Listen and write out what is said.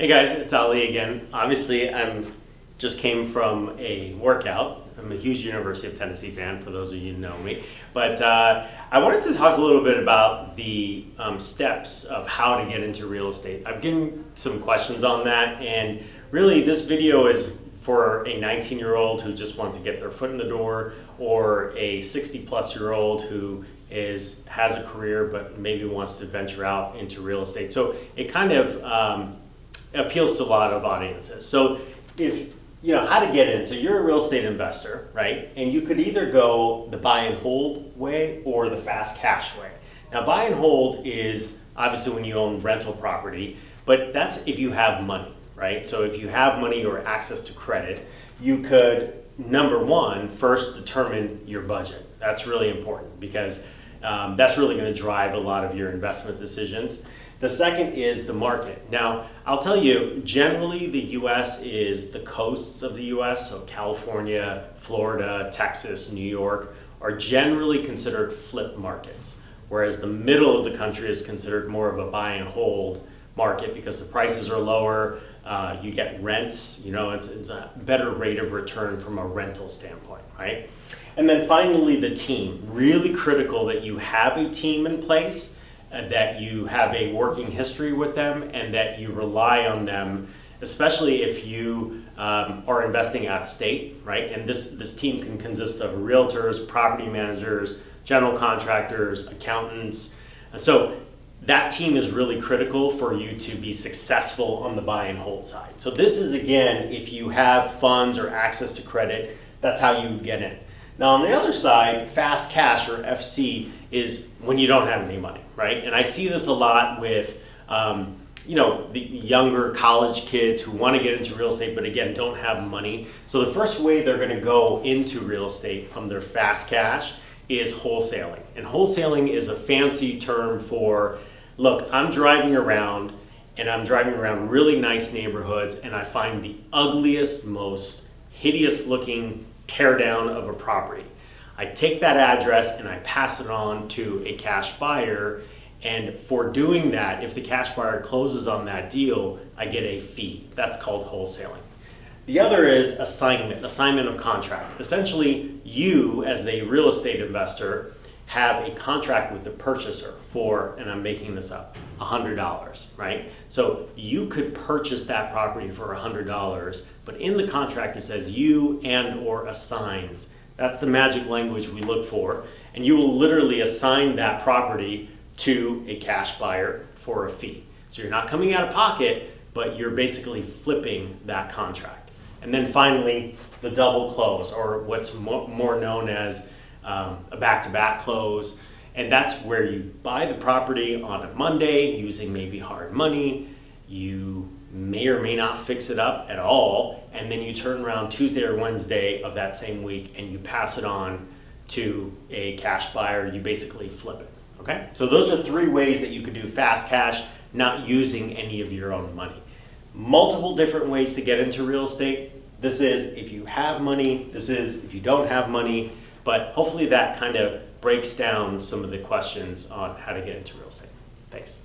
Hey guys, it's Ali again. Obviously, just came from a workout. I'm a huge University of Tennessee fan, for those of you who know me. But I wanted to talk a little bit about the steps of how to get into real estate. I've given some questions on that, and really this video is for a 19-year-old who just wants to get their foot in the door, or a 60-plus-year-old who has a career but maybe wants to venture out into real estate. So it kind of appeals to a lot of audiences. So if you know how to get in, so you're a real estate investor, right? And you could either go the buy and hold way or the fast cash way. Now, buy and hold is obviously when you own rental property, but that's if you have money, right? So if you have money or access to credit, you could, number one, first determine your budget. That's really important because that's really going to drive a lot of your investment decisions. The second is the market. Now, I'll tell you, generally the US is the coasts of the US, so California, Florida, Texas, New York, are generally considered flip markets, whereas the middle of the country is considered more of a buy and hold market because the prices are lower, you get rents, you know, it's a better rate of return from a rental standpoint, right? And then finally, the team. Really critical that you have a team in place, that you have a working history with them, and that you rely on them, especially if you are investing out of state, right? And this team can consist of realtors, property managers, general contractors, accountants. So that team is really critical for you to be successful on the buy and hold side. So this is, again, if you have funds or access to credit, that's how you get in. Now, on the other side, fast cash, or FC, is when you don't have any money, right? And I see this a lot with, you know, the younger college kids who want to get into real estate, but again, don't have money. So the first way they're going to go into real estate from their fast cash is wholesaling. And wholesaling is a fancy term for, look, I'm driving around, and I'm driving around really nice neighborhoods, and I find the ugliest, most hideous looking tear down of a property. I take that address and I pass it on to a cash buyer, and for doing that, if the cash buyer closes on that deal, I get a fee. That's called wholesaling. The other is assignment of contract. Essentially, you as a real estate investor have a contract with the purchaser for, and I'm making this up, $100, right? So you could purchase that property for $100, but in the contract it says you and or assigns. That's the magic language we look for, and you will literally assign that property to a cash buyer for a fee. So you're not coming out of pocket, but you're basically flipping that contract. And then finally, the double close, or what's more known as a back-to-back close. And that's where you buy the property on a Monday using maybe hard money. You may or may not fix it up at all, and then you turn around Tuesday or Wednesday of that same week and you pass it on to a cash buyer. You basically flip it, okay? So those are three ways that you could do fast cash, not using any of your own money. Multiple different ways to get into real estate. This is if you have money, this is if you don't have money, but hopefully that kind of breaks down some of the questions on how to get into real estate. Thanks.